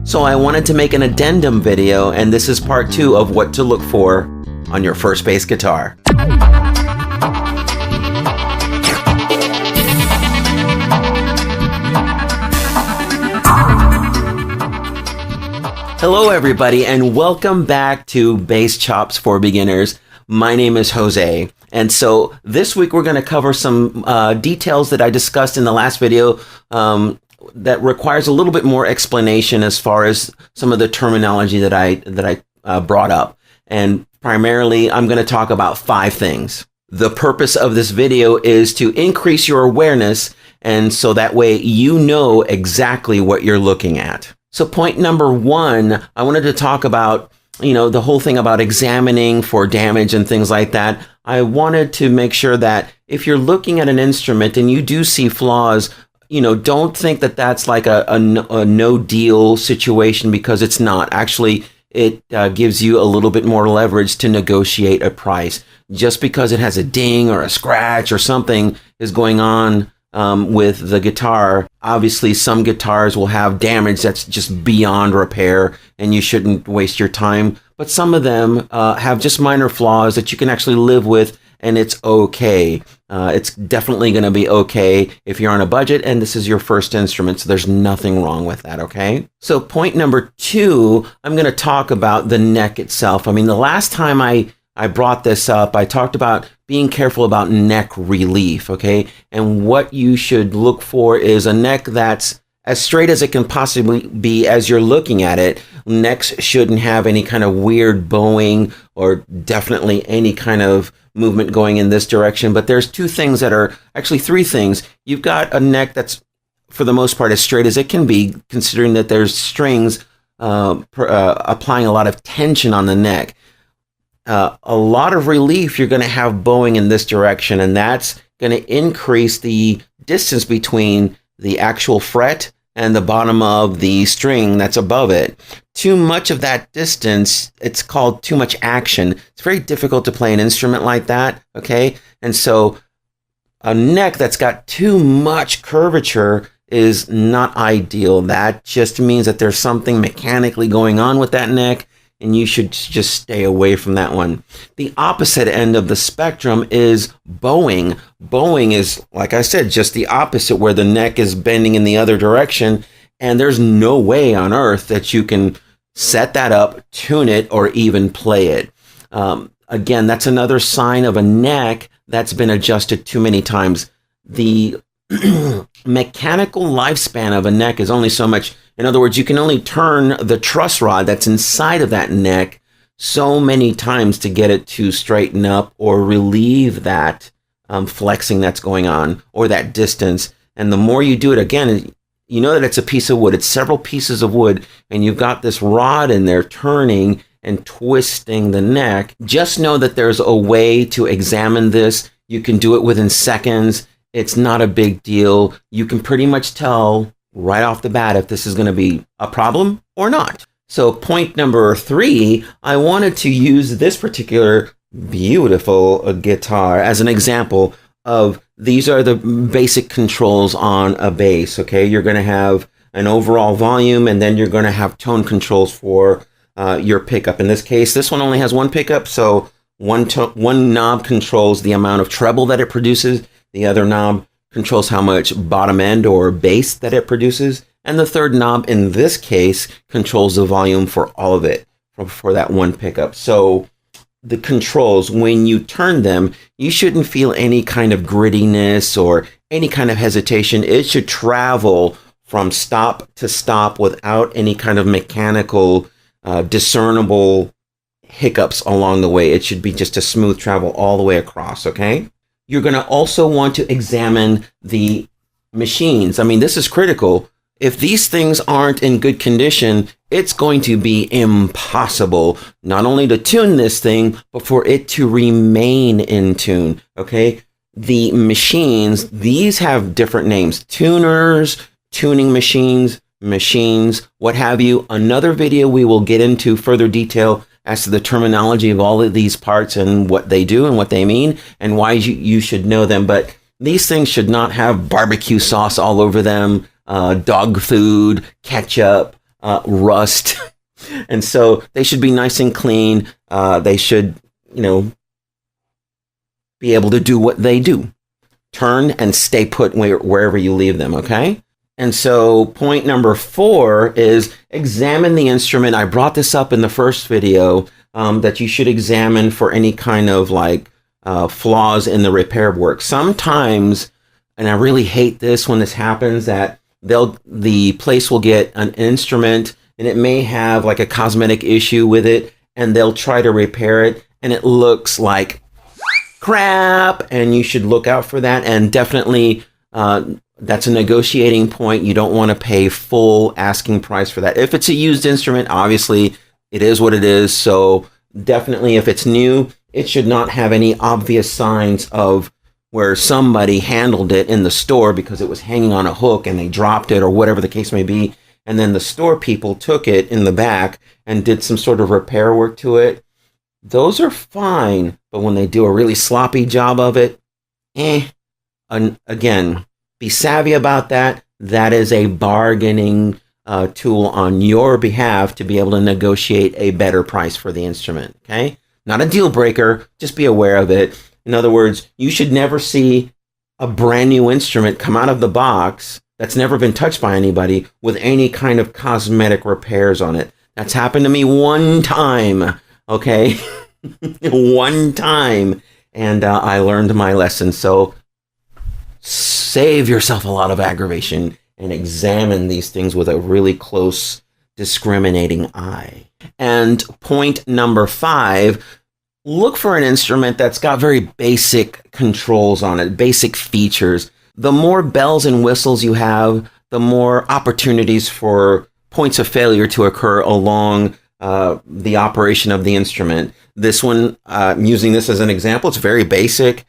So I wanted to make an addendum video, and this is part 2 of what to look for on your first bass guitar. Hello everybody, and welcome back to Bass Chops for Beginners. My name is Jose, and so this week we're going to cover some details that I discussed in the last video that requires a little bit more explanation as far as some of the terminology that I brought up. And primarily, I'm going to talk about 5 things. The purpose of this video is to increase your awareness, and so that way you know exactly what you're looking at. So point number 1, I wanted to talk about, the whole thing about examining for damage and things like that. I wanted to make sure that if you're looking at an instrument and you do see flaws, don't think that that's like a no deal situation, because it's not. Actually, it gives you a little bit more leverage to negotiate a price. Just because it has a ding or a scratch or something is going on with the guitar. Obviously, some guitars will have damage that's just beyond repair, and you shouldn't waste your time. But some of them have just minor flaws that you can actually live with, and it's okay. It's definitely going to be okay if you're on a budget and this is your first instrument, so there's nothing wrong with that, okay? So point number 2, I'm going to talk about the neck itself. I mean, the last time I brought this up, I talked about being careful about neck relief, okay? And what you should look for is a neck that's as straight as it can possibly be as you're looking at it. Necks shouldn't have any kind of weird bowing or definitely any kind of movement going in this direction. But there's 2 things that are, actually 3 things. You've got a neck that's, for the most part, as straight as it can be, considering that there's strings applying a lot of tension on the neck. A lot of relief, you're going to have bowing in this direction, and that's going to increase the distance between the actual fret and the bottom of the string that's above it. Too much of that distance, it's called too much action. It's very difficult to play an instrument like that, okay? And so a neck that's got too much curvature is not ideal. That just means that there's something mechanically going on with that neck, and you should just stay away from that one. The opposite end of the spectrum is bowing. Bowing is, like I said, just the opposite, where the neck is bending in the other direction, and there's no way on earth that you can set that up, tune it, or even play it. Again, that's another sign of a neck that's been adjusted too many times. The mechanical lifespan of a neck is only so much. In other words, you can only turn the truss rod that's inside of that neck so many times to get it to straighten up or relieve that flexing that's going on, or that distance. And the more you do it, again, you know that it's a piece of wood. It's several pieces of wood, and you've got this rod in there turning and twisting the neck. Just know that there's a way to examine this. You can do it within seconds. It's not a big deal. You can pretty much tell right off the bat if this is going to be a problem or not. So point number 3, I wanted to use this particular beautiful guitar as an example of, these are the basic controls on a bass, okay? You're going to have an overall volume, and then you're going to have tone controls for your pickup. In this case, this one only has 1 pickup, so one knob controls the amount of treble that it produces. The other knob controls how much bottom end or bass that it produces. And the third knob, in this case, controls the volume for all of it, for that 1 pickup. So the controls, when you turn them, you shouldn't feel any kind of grittiness or any kind of hesitation. It should travel from stop to stop without any kind of mechanical, discernible hiccups along the way. It should be just a smooth travel all the way across, okay? You're going to also want to examine the machines. I mean, this is critical. If these things aren't in good condition, it's going to be impossible not only to tune this thing, but for it to remain in tune, okay? The machines, these have different names. Tuners, tuning machines, what have you. Another video we will get into further detail as to the terminology of all of these parts and what they do and what they mean and why you should know them. But these things should not have barbecue sauce all over them, dog food, ketchup, rust. And so they should be nice and clean. They should, be able to do what they do. Turn and stay put wherever you leave them, okay? And so point number 4 is examine the instrument. I brought this up in the first video, that you should examine for any kind of flaws in the repair work. Sometimes, and I really hate this when this happens, that the place will get an instrument and it may have like a cosmetic issue with it, and they'll try to repair it and it looks like crap, and you should look out for that. And definitely that's a negotiating point. You don't want to pay full asking price for that. If it's a used instrument, obviously it is what it is. So definitely if it's new, it should not have any obvious signs of where somebody handled it in the store because it was hanging on a hook and they dropped it or whatever the case may be. And then the store people took it in the back and did some sort of repair work to it. Those are fine, but when they do a really sloppy job of it, And again, be savvy about that. That is a bargaining tool on your behalf to be able to negotiate a better price for the instrument, okay? Not a deal breaker, just be aware of it. In other words, you should never see a brand new instrument come out of the box that's never been touched by anybody with any kind of cosmetic repairs on it. That's happened to me one time, okay? One time, and I learned my lesson. So save yourself a lot of aggravation and examine these things with a really close, discriminating eye. And point number 5, look for an instrument that's got very basic controls on it, basic features. The more bells and whistles you have, the more opportunities for points of failure to occur along the operation of the instrument. This one, I'm using this as an example. It's very basic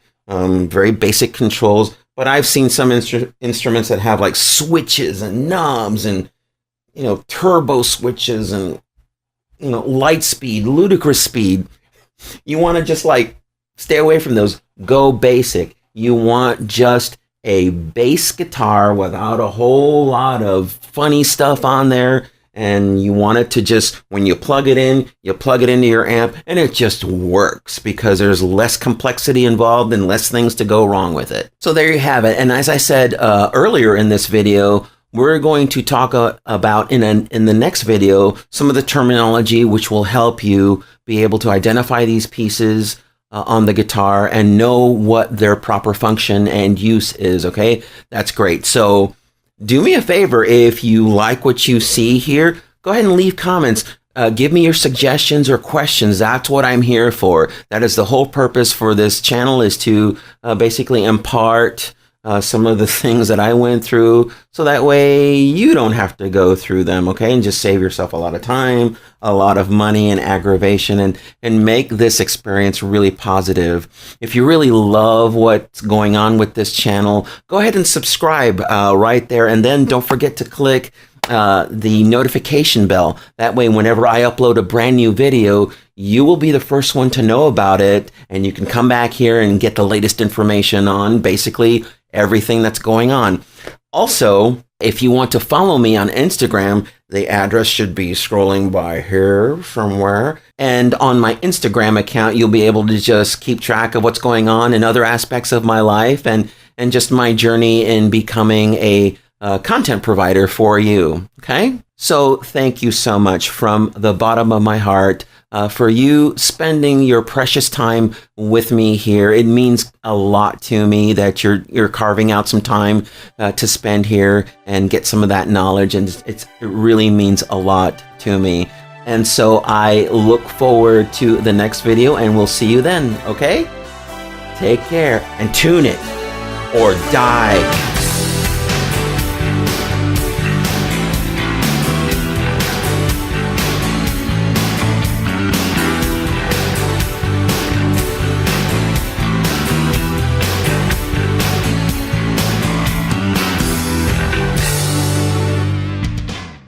controls, but I've seen some instruments that have like switches and knobs and, turbo switches and, light speed, ludicrous speed. You want to just stay away from those. Go basic. You want just a bass guitar without a whole lot of funny stuff on there. And you want it to just, when you plug it in, you plug it into your amp and it just works because there's less complexity involved and less things to go wrong with it. So there you have it. And as I said earlier in this video, we're going to talk about in the next video some of the terminology which will help you be able to identify these pieces on the guitar and know what their proper function and use is, okay? That's great. So do me a favor, if you like what you see here, go ahead and leave comments. Give me your suggestions or questions. That's what I'm here for. That is the whole purpose for this channel, is to basically impart some of the things that I went through, so that way you don't have to go through them, okay? And just save yourself a lot of time, a lot of money and aggravation, and make this experience really positive. If you really love what's going on with this channel, go ahead and subscribe right there, and then don't forget to click the notification bell. That way, whenever I upload a brand new video, you will be the first one to know about it, and you can come back here and get the latest information on basically everything that's going on. Also, if you want to follow me on Instagram, the address should be scrolling by here somewhere. And on my Instagram account, you'll be able to just keep track of what's going on in other aspects of my life and just my journey in becoming a content provider for you. Okay? So thank you so much from the bottom of my heart for you spending your precious time with me here. It means a lot to me that you're carving out some time to spend here and get some of that knowledge, and it really means a lot to me. And so I look forward to the next video, and we'll see you then, okay? Take care and tune it or die.